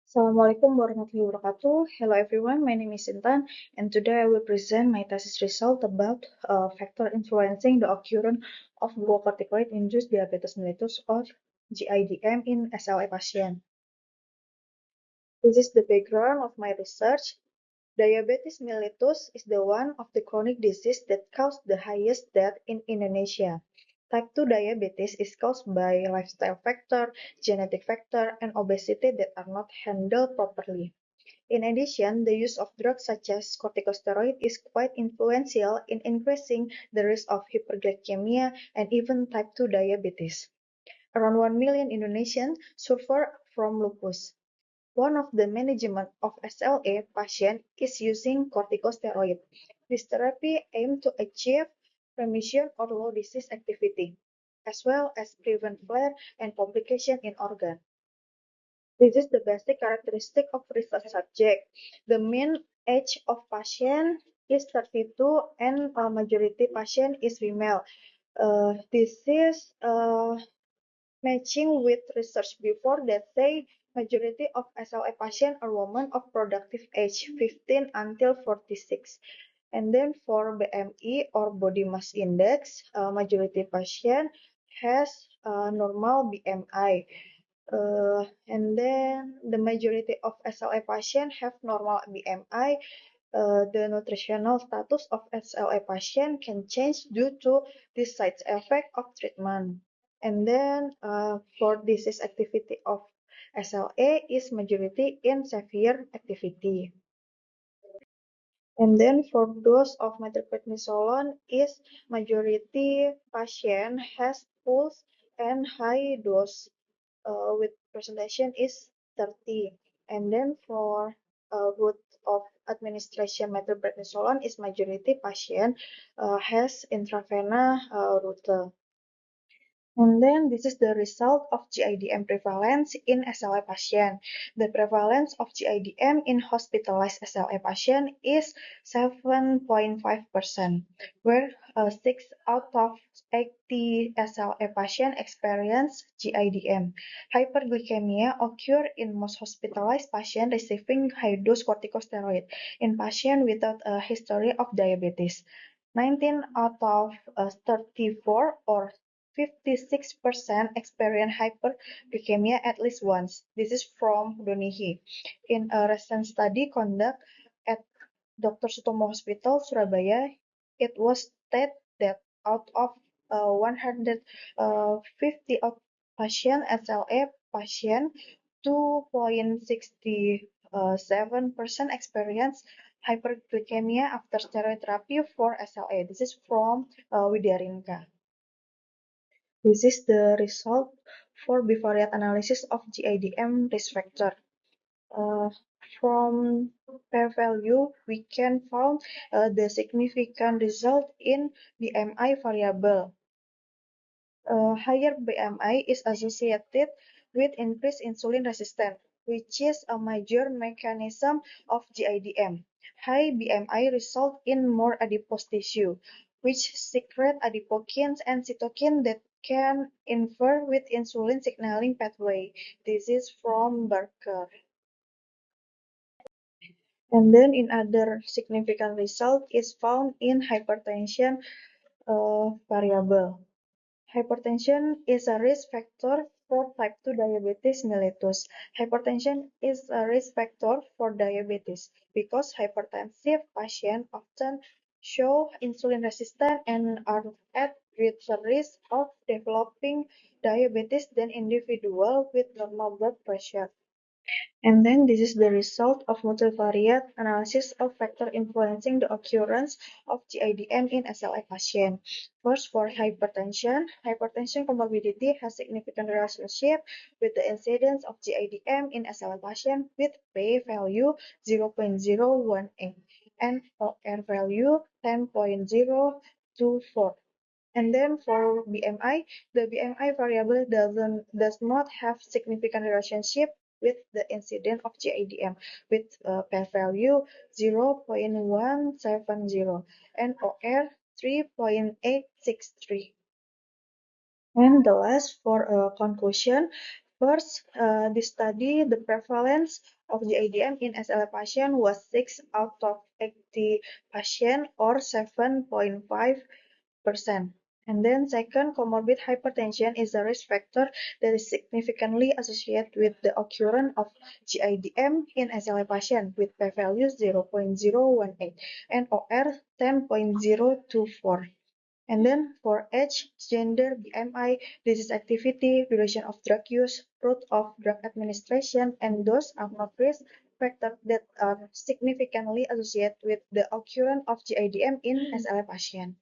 Assalamualaikum warahmatullahi wabarakatuh. Hello everyone, my name is Intan, and today I will present my thesis result about factor influencing the occurrence of glucocorticoid-induced diabetes mellitus or GIDM in SLA patient. This is the background of my research. Diabetes mellitus is the one of the chronic disease that causes the highest death in Indonesia. Type 2 diabetes is caused by lifestyle factor, genetic factor, and obesity that are not handled properly. In addition, the use of drugs such as corticosteroid is quite influential in increasing the risk of hyperglycemia and even type 2 diabetes. Around 1 million Indonesians suffer from lupus. One of the management of SLA patients is using corticosteroid. This therapy aims to achieve remission or low disease activity, as well as prevent flare and complication in organ. This is the basic characteristic of research subject. The mean age of patient is 32 and majority patient is female. This is matching with research before that say majority of SLA patients are women of productive age 15 until 46. And then for BMI or body mass index, majority patient has normal BMI. And then the majority of SLA patients have normal BMI. The nutritional status of SLA patient can change due to the side effect of treatment. And then for disease activity of SLA is majority in severe activity. And then for dose of methylprednisolone is majority patient has pulse and high dose with presentation is 30. And then for route of administration methylprednisolone is majority patient has intravena route. And then this is the result of GIDM prevalence in SLA patient. The prevalence of GIDM in hospitalized SLA patient is 7.5%, where 6 out of 80 SLA patient experience GIDM. Hyperglycemia occur in most hospitalized patients receiving high-dose corticosteroid in patients without a history of diabetes. 19 out of 34 or 56% experience hyperglycemia at least once. This is from Donihi. In a recent study conducted at Dr. Sutomo Hospital, Surabaya, it was stated that out of 150 of patient SLA patient, 2.67% experience hyperglycemia after steroid therapy for SLA. This is from Widyarinka. This is the result for bivariate analysis of GIDM risk factor. From p-value, we can find the significant result in BMI variable. Higher BMI is associated with increased insulin resistance, which is a major mechanism of GIDM. High BMI result in more adipose tissue, which secrete adipokines and cytokine that can interfere with insulin signaling pathway. This is from Barker. And then in other significant result is found in hypertension variable. Hypertension is a risk factor for type 2 diabetes mellitus. Hypertension is a risk factor for diabetes because hypertensive patients often show insulin resistance and are at greater risk of developing diabetes than individuals with normal blood pressure. And then this is the result of multivariate analysis of factors influencing the occurrence of GIDM in SLA patient. First, for hypertension, hypertension comorbidity has significant relationship with the incidence of GIDM in SLA patient with p-value 0.018 and OR value 10.024. And then for BMI, the BMI variable does not have significant relationship with the incidence of GIDM with p-value 0.170 and OR 3.863. And the last for a conclusion, First, this study, the prevalence of GIDM in SLA patient was 6 out of 80 patients or 7.5%. And then second, comorbid hypertension is a risk factor that is significantly associated with the occurrence of GIDM in SLA patient with p-value 0.018 and OR 10.024. And then for age, gender, BMI, disease activity, duration of drug use, route of drug administration, and those are not risk factors that are significantly associated with the occurrence of GIDM in SLA patient.